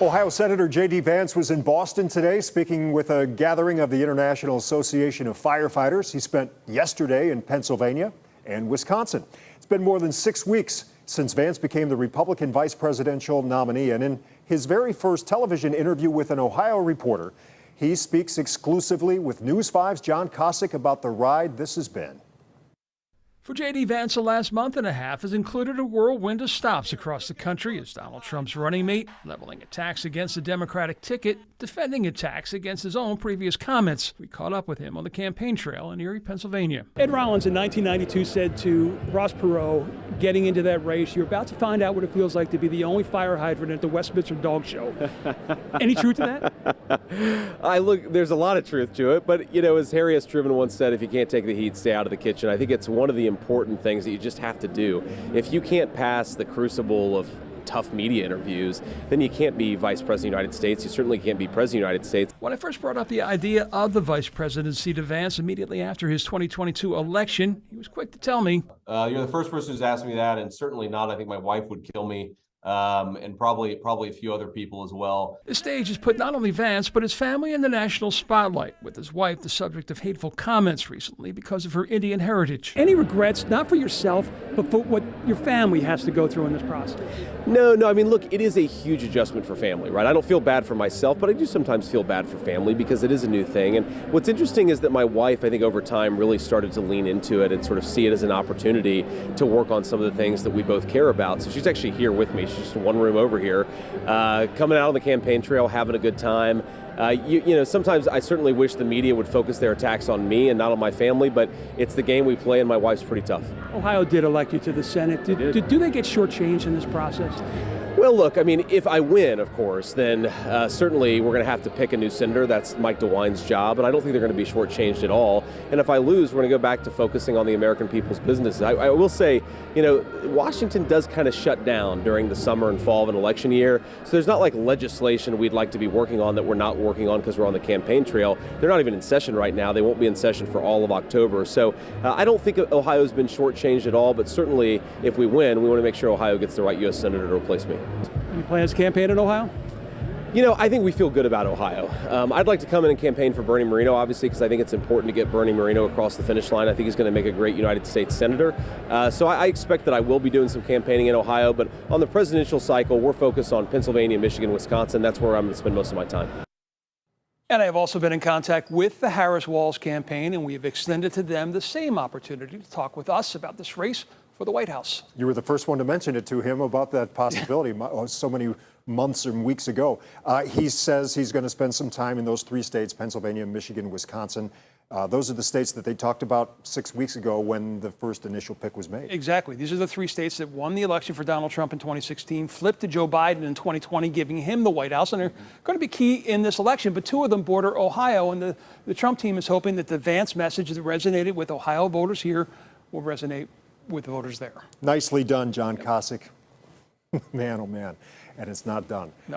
Ohio Senator JD Vance was in Boston today speaking with a gathering of the International Association of Firefighters. He spent yesterday in Pennsylvania and Wisconsin. It's been more than 6 weeks since Vance became the Republican vice presidential nominee. And in his very first television interview with an Ohio reporter, he speaks exclusively with News 5's John Kosick about the ride this has been. For JD Vance, the last month and a half has included a whirlwind of stops across the country as Donald Trump's running mate, leveling attacks against the Democratic ticket, defending attacks against his own previous comments. We caught up with him on the campaign trail in Erie, Pennsylvania. Ed Rollins in 1992 said to Ross Perot, getting into that race, you're about to find out what it feels like to be the only fire hydrant at the Westminster Dog Show. Any truth to that? There's a lot of truth to it, but as Harry S. Truman once said, if you can't take the heat, stay out of the kitchen. I think it's one of the important things that you just have to do. If you can't pass the crucible of tough media interviews, then you can't be Vice President of the United States. You certainly can't be President of the United States. When I first brought up the idea of the vice presidency to Vance immediately after his 2022 election, he was quick to tell me, You're the first person who's asked me that, and certainly not. I think my wife would kill me. And probably a few other people as well. The stage has put not only Vance, but his family in the national spotlight, with his wife the subject of hateful comments recently because of her Indian heritage. Any regrets, not for yourself, but for what your family has to go through in this process? No, I mean, look, it is a huge adjustment for family, right? I don't feel bad for myself, but I do sometimes feel bad for family because it is a new thing. And what's interesting is that my wife, I think over time, really started to lean into it and sort of see it as an opportunity to work on some of the things that we both care about. So she's actually here with me. She's just in one room over here, coming out on the campaign trail, having a good time. Sometimes I certainly wish the media would focus their attacks on me and not on my family, but it's the game we play, and my wife's pretty tough. Ohio did elect you to the Senate. Do they get shortchanged in this process? Well, look, I mean, if I win, of course, then certainly we're going to have to pick a new senator. That's Mike DeWine's job, and I don't think they're going to be shortchanged at all. And if I lose, we're going to go back to focusing on the American people's business. I will say, Washington does kind of shut down during the summer and fall of an election year, so there's not like legislation we'd like to be working on that we're not working on because we're on the campaign trail. They're not even in session right now. They won't be in session for all of October. So I don't think Ohio's been shortchanged at all, but certainly if we win, we want to make sure Ohio gets the right U.S. senator to replace me. Any plans to campaign in Ohio? I think we feel good about Ohio. I'd like to come in and campaign for Bernie Moreno, obviously, because I think it's important to get Bernie Moreno across the finish line. I think he's going to make a great United States senator. So I expect that I will be doing some campaigning in Ohio, but on the presidential cycle, we're focused on Pennsylvania, Michigan, Wisconsin. That's where I'm going to spend most of my time. And I have also been in contact with the Harris-Walz campaign, and we have extended to them the same opportunity to talk with us about this race for the White House. You were the first one to mention it to him about that possibility so many months and weeks ago. He says he's going to spend some time in those 3 states, Pennsylvania, Michigan, Wisconsin. Those are the states that they talked about 6 weeks ago when the first initial pick was made. Exactly. These are the 3 states that won the election for Donald Trump in 2016, flipped to Joe Biden in 2020, giving him the White House, and they're going to be key in this election. But 2 of them border Ohio, and the Trump team is hoping that the Vance message that resonated with Ohio voters here will resonate with the voters there. Nicely done, John Kosick. Man, oh man. And it's not done. No.